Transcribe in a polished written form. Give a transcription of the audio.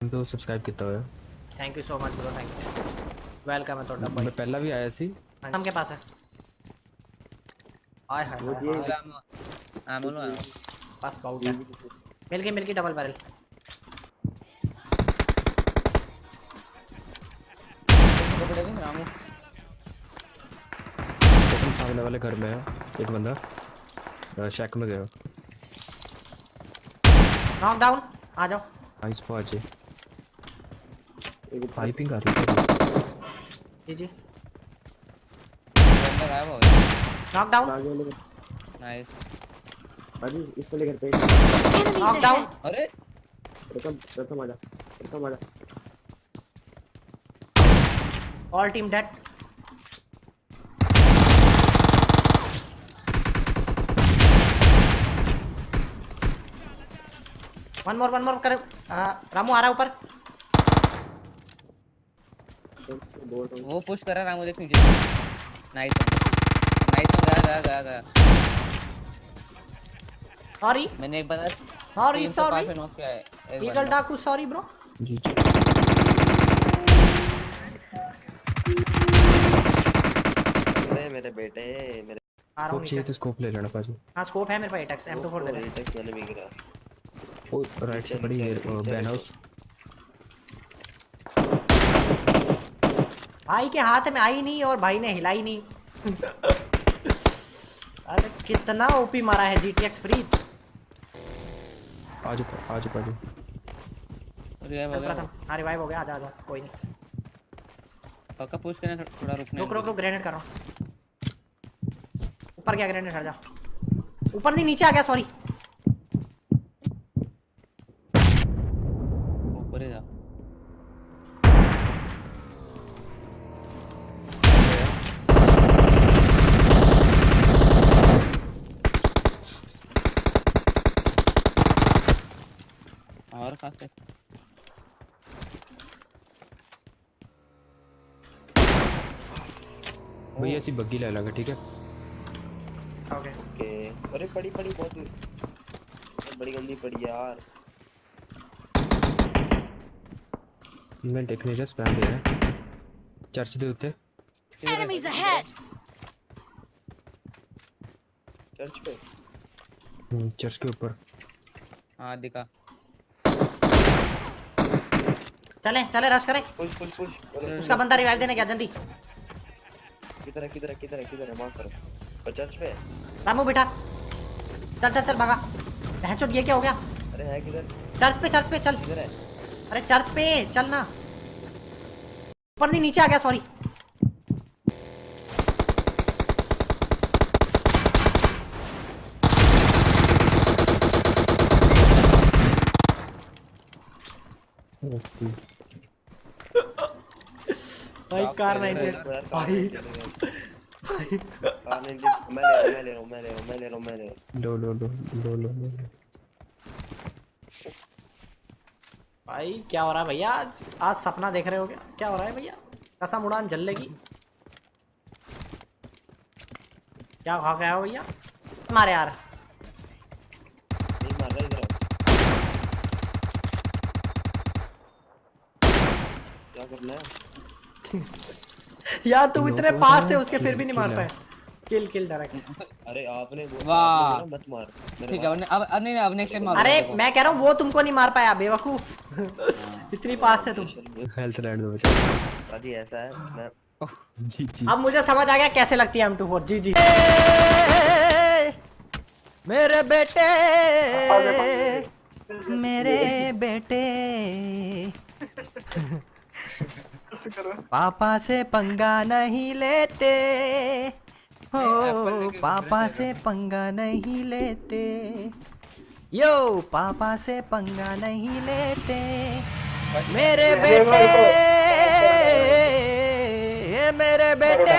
तो सब्सक्राइब किया हुआ है। Thank you so much bro, thank you, welcome है ਤੁਹਾਡਾ भाई। मैं पहला भी आया सी हम के पास है। हाय हाय हाय हाय, बस बहुत है। मिल गई डबल बैरल। रामू तुम सामने वाले घर में है एक बंदा, शैक में गया। नॉक डाउन, आ जाओ। नाइस पहुंचे। पाइपिंग कर रही है। जी जी, बंदा गायब हो गया। Knock down, nice. बाजी इसको लेकर पे नॉक डाउन। अरे रकम आजा all team dead. One more कर। रामू आ रहा है ऊपर। वो पुश कर रहा है रामू, देख नीचे। नाइस नाइस, गया। सॉरी मैंने एक बंदा सॉरी 305 पे नॉक किया है। एक ईगल बंदा डाकू, सॉरी ब्रो। जी जी। मेरे बेटे मेरे आ रहा हूँ स्कोप नीचे। चाहिए तो स्कोप ले लेना पाजी। हाँ स्कोप है मेरे पास, एटैक्स M24 दे दे। एटेक्स मैंने भी गिरा। ओ राइट से पड़ी है बैन हाउस। भाई के हाथ में आई नहीं और भाई ने हिलाई नहीं। अरे कितना ओपी मारा है GTX फ्री। आज पाजी। रिवाइव हो गया। प्रथम हाँ रिवाइव हो गया, आजा आजा, कोई नहीं। पक्का पुश करना, थोड़ा रुकने। रुक ग्रेनेड कर रहा हूँ। ऊपर गया ग्रेनेड, हट जा। ऊपर नहीं, नीचे आ गया, सॉरी। ऊपर ही जा। और कहाँ से? भैया ऐसी बग्गी ले लेगा, ठीक है। ओके। अरे पड़ी बहुत दूर, बड़ी गंदी पड़ी यार। मैं देखने जा स्पैम दे रहा है चर्च दे उत्ते। Enemies ahead! चर्च पे चर्च के ऊपर। हाँ दिखा। चले रश करें। पुश उसका बंदा रिवाइव देने गया, जल्दी। किधर है मार्क करो। और चर्च पे रामू बेटा, चल भागा। बहनचोद ये क्या हो गया? अरे है किधर? चर्च पे चल। किधर है? अरे चर्च पे चल ना। ऊपर नहीं, नीचे आ गया, सॉरी। भाई कार नहीं दे भाई। मैं ले रहा हूँ। लो। भाई क्या हो रहा है भैया? आज सपना देख रहे हो क्या हो रहा है भैया? कसम उड़ान जल लेगी। क्या खा गया हो भैया? मारे यार। नहीं मार रहा इधर। क्या करना है? यार तुम इतने पास थे उसके, फिर भी नहीं मार पाए। किल डायरेक्ट। अरे आपने वाह मत मार। ठीक है। अब नहीं अब नेक्स्ट टाइम। अरे मैं कह रहा हूँ वो तुमको नहीं मार पाया, बेवकूफ। इतनी पास थे तुम। हेल्थ लैंड दो बचा। बाजी ऐसा है मैं जी। अब मुझे समझ आ गया कैसे लगती है M24। जी मेरे बेटे पापा से पंगा नहीं लेते हो, पापा से पंगा नहीं लेते। यो पापा से पंगा नहीं लेते मेरे बेटे